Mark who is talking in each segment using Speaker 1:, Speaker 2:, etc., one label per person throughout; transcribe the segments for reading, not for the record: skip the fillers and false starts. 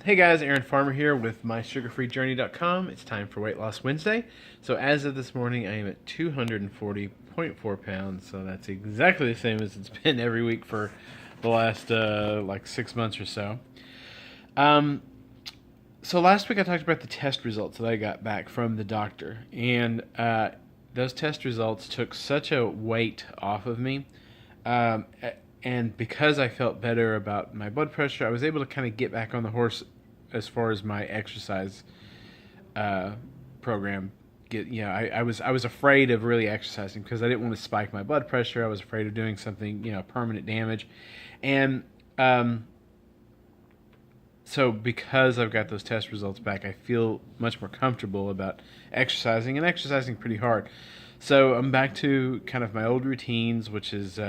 Speaker 1: Hey guys, Aaron Farmer here with mysugarfreejourney.com. It's time for Weight Loss Wednesday. So as of this morning, I am at 240.4 pounds. So that's exactly the same as it's been every week for the last like 6 months or so. Um, so last week I talked about the test results that I got back from the doctor, and those test results took such a weight off of me. Um, and because I felt better about my blood pressure, I was able to kind of get back on the horse as far as my exercise uh, program. I was afraid of really exercising because I didn't want to spike my blood pressure. I was afraid of doing something, permanent damage, and um, so because I've got those test results back, I feel much more comfortable about exercising and exercising pretty hard. So I'm back to kind of my old routines, which is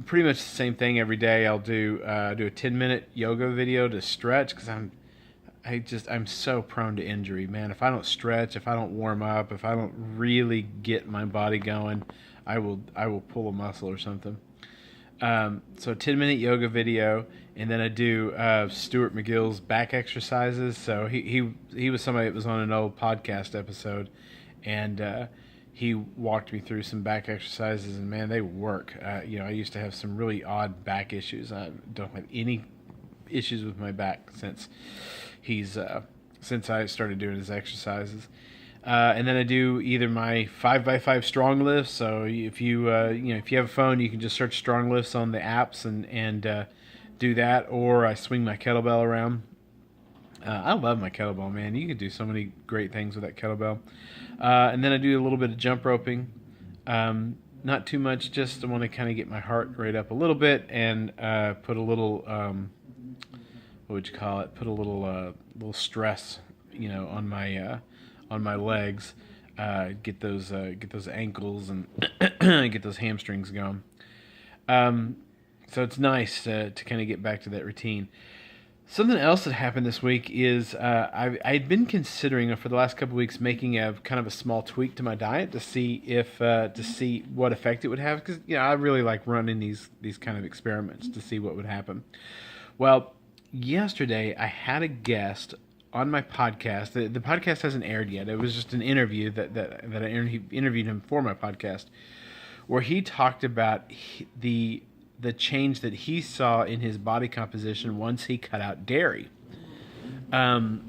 Speaker 1: pretty much the same thing every day. I'll do a 10-minute yoga video to stretch because I'm so prone to injury, man. If I don't stretch, if I don't warm up, if I don't really get my body going, I will pull a muscle or something. So 10-minute yoga video, and then I do Stuart McGill's back exercises. So he was somebody that was on an old podcast episode, and he walked me through some back exercises, and man, they work. I used to have some really odd back issues. I don't have any issues with my back since I started doing his exercises. And then I do either my 5x5 strong lifts. So if if you have a phone, you can just search strong lifts on the apps and do that. Or I swing my kettlebell around. I love my kettlebell, man. You can do so many great things with that kettlebell. And then I do a little bit of jump roping. Not too much, just I want to kind of get my heart rate up a little bit and put a little, what would you call it? Put a little stress, on my legs. Get those ankles and get those hamstrings going. So it's nice to kind of get back to that routine. Something else that happened this week is I'd been considering for the last couple of weeks making a kind of a small tweak to my diet to see what effect it would have, because I really like running these kind of experiments to see what would happen. Well, yesterday I had a guest on my podcast. The podcast hasn't aired yet. It was just an interview that I interviewed him for my podcast, where he talked about the change that he saw in his body composition once he cut out dairy. And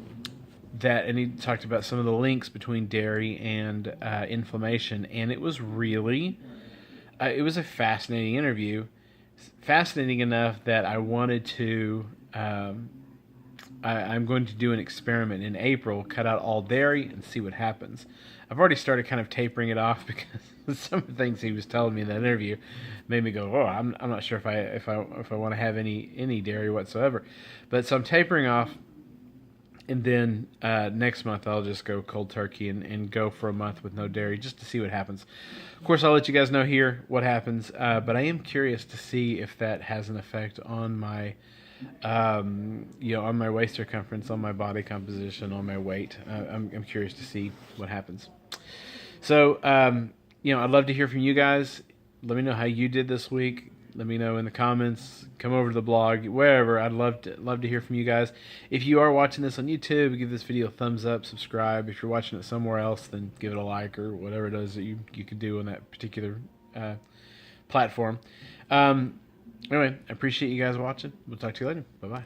Speaker 1: he talked about some of the links between dairy and inflammation, and it was really, it was a fascinating interview, fascinating enough that I wanted to. I'm going to do an experiment in April, cut out all dairy and see what happens. I've already started kind of tapering it off because some of the things he was telling me in that interview made me go, "Oh, I'm not sure if I want to have any dairy whatsoever." But so I'm tapering off, and then next month I'll just go cold turkey and go for a month with no dairy just to see what happens. Of course, I'll let you guys know here what happens, but I am curious to see if that has an effect on my on my waist circumference, on my body composition, on my weight. I'm curious to see what happens. So, I'd love to hear from you guys. Let me know how you did this week. Let me know in the comments. Come over to the blog, wherever. I'd love to hear from you guys. If you are watching this on YouTube, give this video a thumbs up, subscribe. If you're watching it somewhere else, then give it a like or whatever it is that you could do on that particular platform. Anyway, I appreciate you guys watching. We'll talk to you later. Bye-bye.